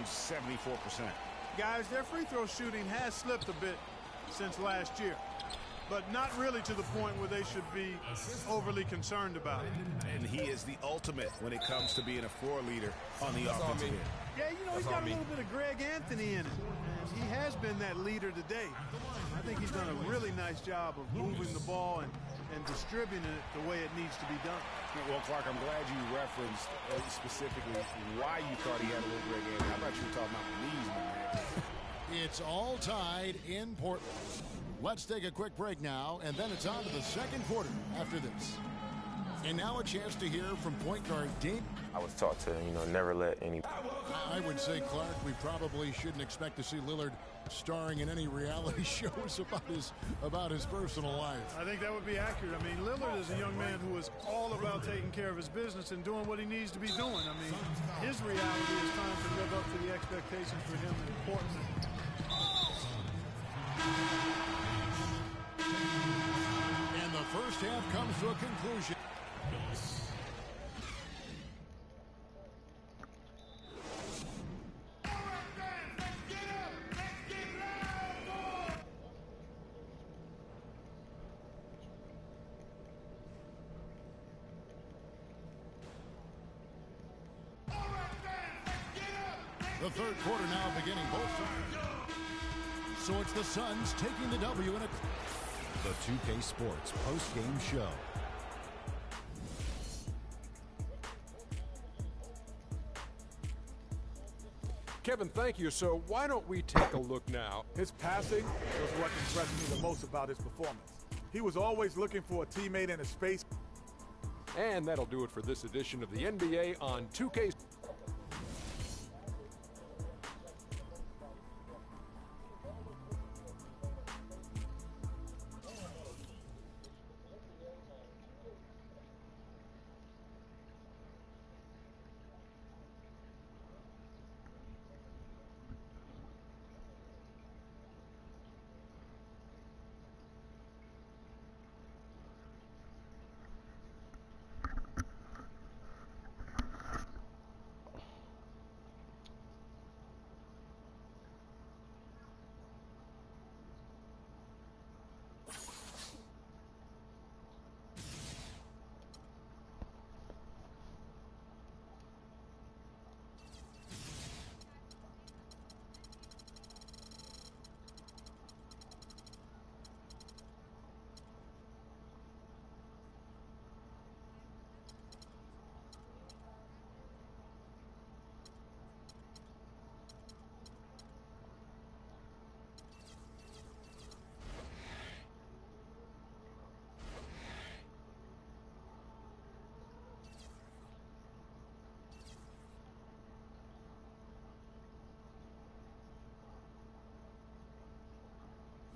74%. Guys, their free throw shooting has slipped a bit since last year, but not really to the point where they should be overly concerned about it. And he is the ultimate when it comes to being a floor leader on the offensive end. Yeah, you know, he's got a little bit of Greg Anthony in it, and he has been that leader today. I think he's done a really nice job of moving the ball and distributing it the way it needs to be done. Well, Clark, I'm glad you referenced specifically why you thought he had a little Greg Anthony. I thought you were talking about the knees, my man. It's all tied in Portland. Let's take a quick break now, and then it's on to the second quarter after this. And now a chance to hear from point guard Dame. I was taught to, never let any. I would say, Clark, we probably shouldn't expect to see Lillard starring in any reality shows about his personal life. I think that would be accurate. I mean, Lillard is a young man who is all about taking care of his business and doing what he needs to be doing. I mean, his reality is trying to live up to the expectations for him in Portland. And the first half comes to a conclusion. The third quarter now beginning both sides. So it's the Suns taking the W in a... The 2K Sports post-game show. Kevin, thank you. So why don't we take a look now? His passing was what impressed me the most about his performance. He was always looking for a teammate in a space. And that'll do it for this edition of the NBA on 2K.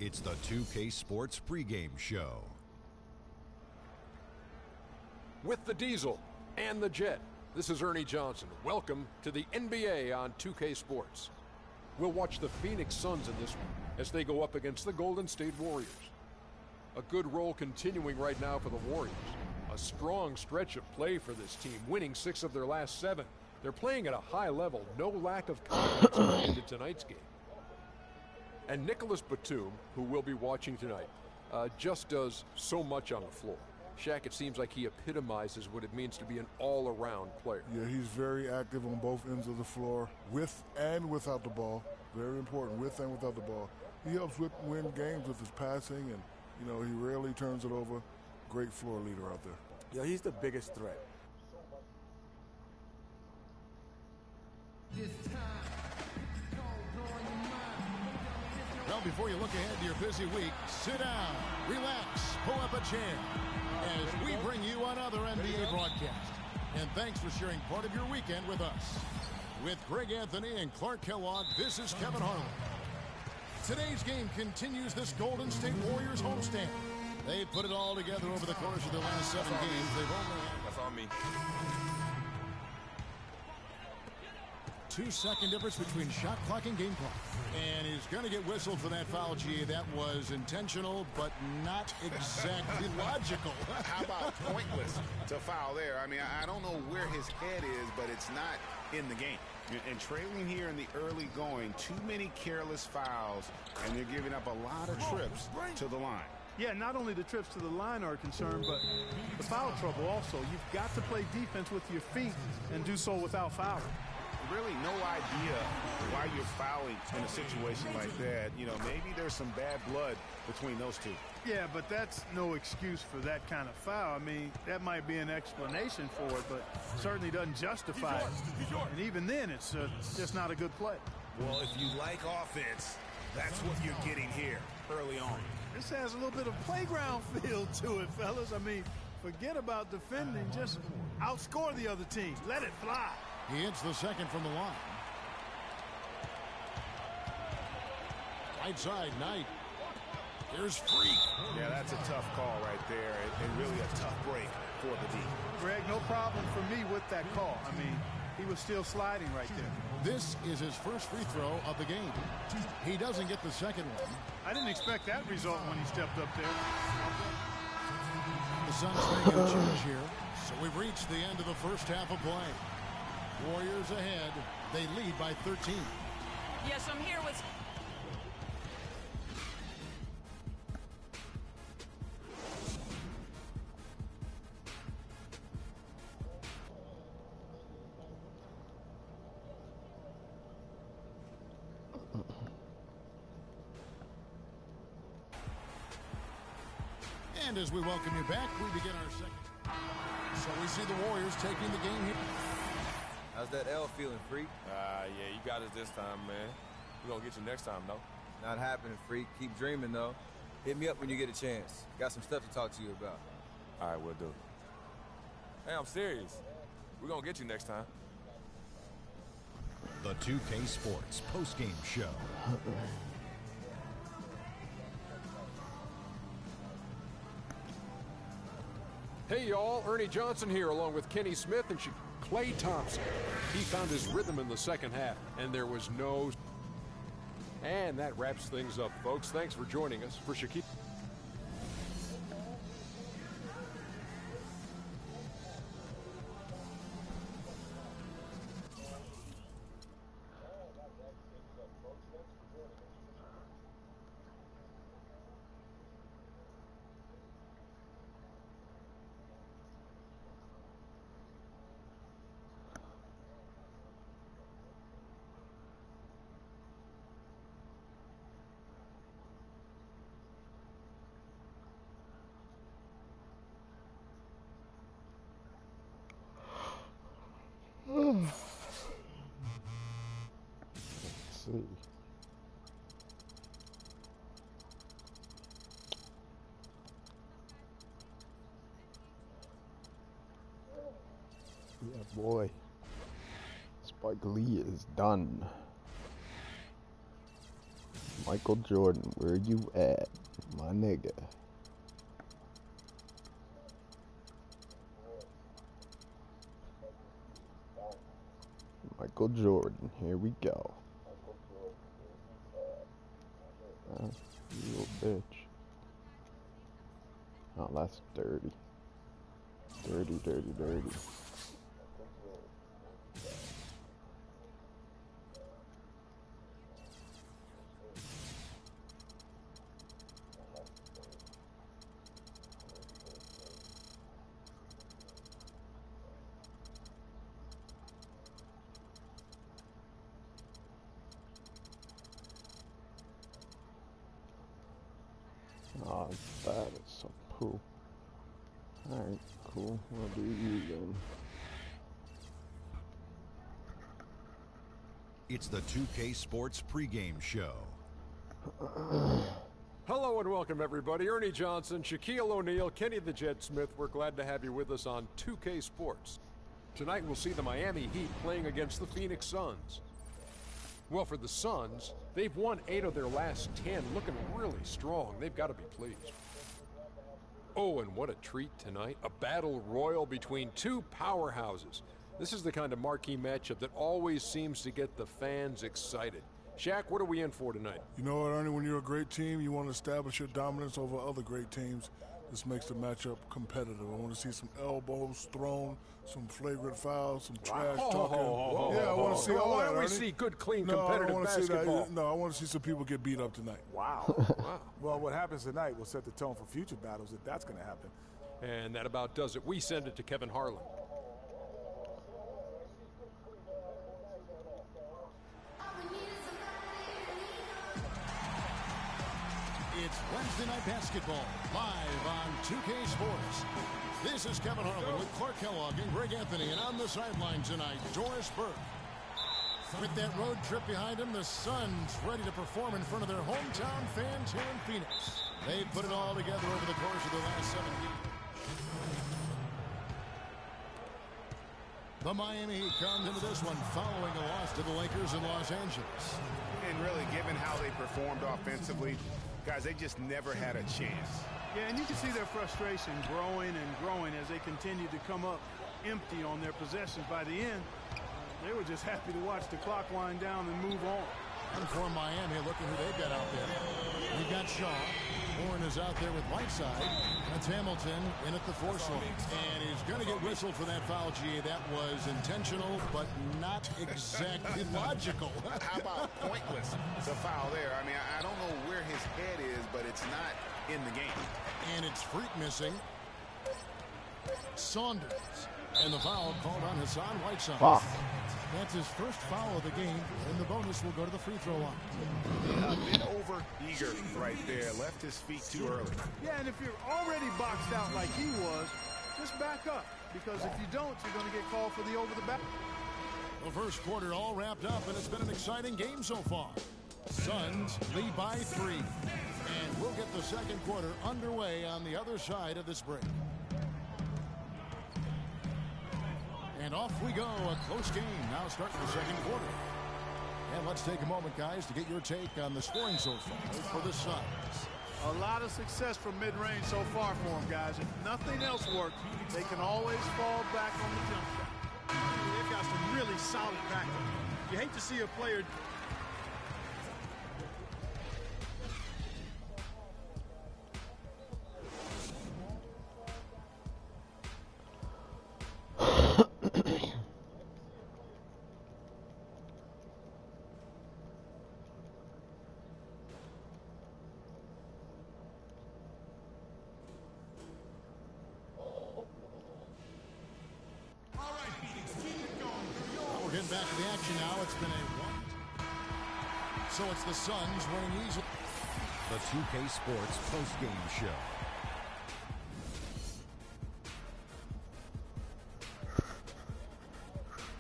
It's the 2K Sports pregame show. With the Diesel and the Jet, this is Ernie Johnson. Welcome to the NBA on 2K Sports. We'll watch the Phoenix Suns in this one as they go up against the Golden State Warriors. A good roll continuing right now for the Warriors. A strong stretch of play for this team, winning 6 of their last 7. They're playing at a high level, no lack of confidence into tonight's game. And Nicholas Batum, who we'll be watching tonight, just does so much on the floor. Shaq, it seems like he epitomizes what it means to be an all-around player. Yeah, he's very active on both ends of the floor, with and without the ball. Very important, with and without the ball. He helps win games with his passing, and, he rarely turns it over. Great floor leader out there. Yeah, he's the biggest threat. Well, before you look ahead to your busy week, sit down, relax, pull up a chair as we bring you another NBA broadcast. And thanks for sharing part of your weekend with us. With Greg Anthony and Clark Kellogg, this is Kevin Harlan. Today's game continues this Golden State Warriors homestand. They've put it all together over the course of their last 7 games. They've only had... That's on me. 2-second difference between shot clock and game clock. And he's going to get whistled for that foul, G. That was intentional, but not exactly logical. How about pointless to foul there? I mean, I don't know where his head is, but it's not in the game. And trailing here in the early going, too many careless fouls, and they're giving up a lot of trips to the line. Yeah, not only the trips to the line are a concern, but the foul trouble also. You've got to play defense with your feet and do so without fouling. Really no idea why you're fouling in a situation like that. You know, maybe there's some bad blood between those two. Yeah, but that's no excuse for that kind of foul. I mean, that might be an explanation for it, but certainly doesn't justify it. And even then, it's just not a good play. Well, if you like offense, that's what you're getting here early on. This has a little bit of playground feel to it, fellas. I mean, forget about defending. Just outscore the other team. Let it fly. He hits the second from the line. Right side, Knight. Here's Freak. Yeah, that's a tough call right there, and really a tough break for the D. Greg, no problem for me with that call. I mean, he was still sliding right there. This is his first free throw of the game. He doesn't get the second one. I didn't expect that result when he stepped up there. The Suns making a change here. So we've reached the end of the first half of play. Warriors ahead. They lead by 13. Yes, I'm here with... And as we welcome you back, we begin our second. So we see the Warriors taking the game here. How's that L feeling, Freak? Yeah, you got us this time, man. We're going to get you next time, though. Not happening, Freak. Keep dreaming, though. Hit me up when you get a chance. Got some stuff to talk to you about. All right, we'll do. Hey, I'm serious. We're going to get you next time. The 2K Sports postgame show. Hey, y'all. Ernie Johnson here, along with Kenny Smith and Klay Thompson. He found his rhythm in the second half, and there was no... And that wraps things up, folks. Thanks for joining us. For Shaquille... Let's see. Yeah, boy. Spike Lee is done. Michael Jordan, where you at, my nigga? Michael Jordan, here we go. You little bitch. Oh, that's dirty. Dirty, dirty, dirty. Oh, that is some poo. Alright, cool. We'll do you then. It's the 2K Sports pregame show. Hello and welcome, everybody. Ernie Johnson, Shaquille O'Neal, Kenny the Jet Smith. We're glad to have you with us on 2K Sports. Tonight we'll see the Miami Heat playing against the Phoenix Suns. Well, for the Suns, they've won 8 of their last 10, looking really strong. They've got to be pleased. Oh, and what a treat tonight. A battle royal between two powerhouses. This is the kind of marquee matchup that always seems to get the fans excited. Shaq, what are we in for tonight? You know what, Ernie, when you're a great team, you want to establish your dominance over other great teams. This makes the matchup competitive. I want to see some elbows thrown, some flagrant fouls, some trash talking. I want to see all Why that. don't we see good, clean, No, I competitive don't want to see basketball? that. No, I want to see some people get beat up tonight. Wow. Well, what happens tonight will set the tone for future battles if that's going to happen. And that about does it. We send it to Kevin Harlan. It's Wednesday Night Basketball, live on 2K Sports. This is Kevin Harlan with Clark Kellogg and Greg Anthony, and on the sideline tonight, Doris Burke. With that road trip behind him, the Suns ready to perform in front of their hometown fans here in Phoenix. They put it all together over the course of the last 7 weeks. The Miami Heat comes into this one following a loss to the Lakers in Los Angeles. And really, given how they performed offensively, guys, they just never had a chance. Yeah, and you can see their frustration growing and growing as they continue to come up empty on their possessions. By the end, they were just happy to watch the clock wind down and move on. And for Miami, look at who they've got out there. We've got Shaw. Warren is out there with Whiteside. That's Hamilton in at the force line. And he's going to get whistled for that foul, G. That was intentional, but not exactly logical. How about pointless, the foul there? I mean, I don't know where his head is, but it's not in the game. And it's Freak missing. Saunders. And the foul called on Hassan Whiteside. Wow. That's his first foul of the game, and the bonus will go to the free throw line. A bit over eager right there. Left his feet too early. Yeah, and if you're already boxed out like he was, just back up. Because if you don't, you're going to get called for the over the back. The first quarter all wrapped up, and it's been an exciting game so far. Suns lead by 3. And we'll get the second quarter underway on the other side of this break. And off we go, a close game. Now starting the second quarter. And let's take a moment, guys, to get your take on the scoring so far for the Suns. A lot of success from mid-range so far for them, guys. If nothing else works, they can always fall back on the jump shot. They've got some really solid backup. You hate to see a player... We're getting back to the action now. It's been a 1. So it's the Suns winning easily. The 2K Sports postgame show.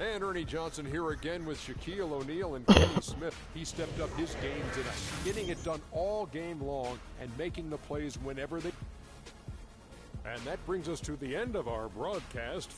And Ernie Johnson here again with Shaquille O'Neal and Kenny Smith. He stepped up his game tonight, getting it done all game long and making the plays whenever they... And that brings us to the end of our broadcast.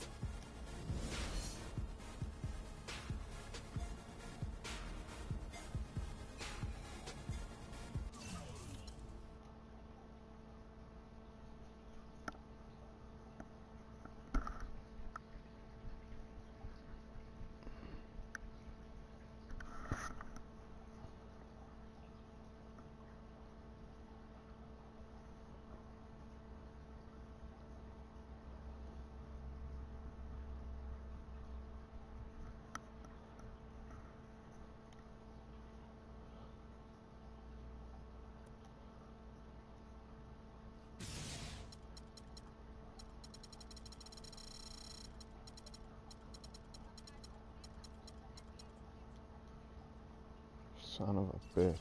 Son of a bitch.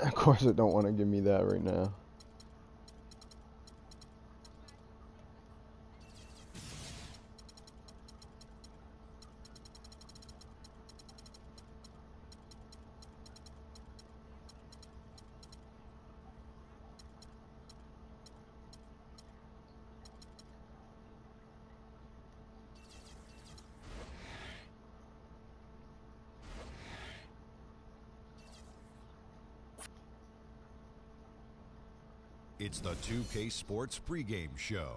Of course it don't want to give me that right now. It's the 2K Sports pregame show.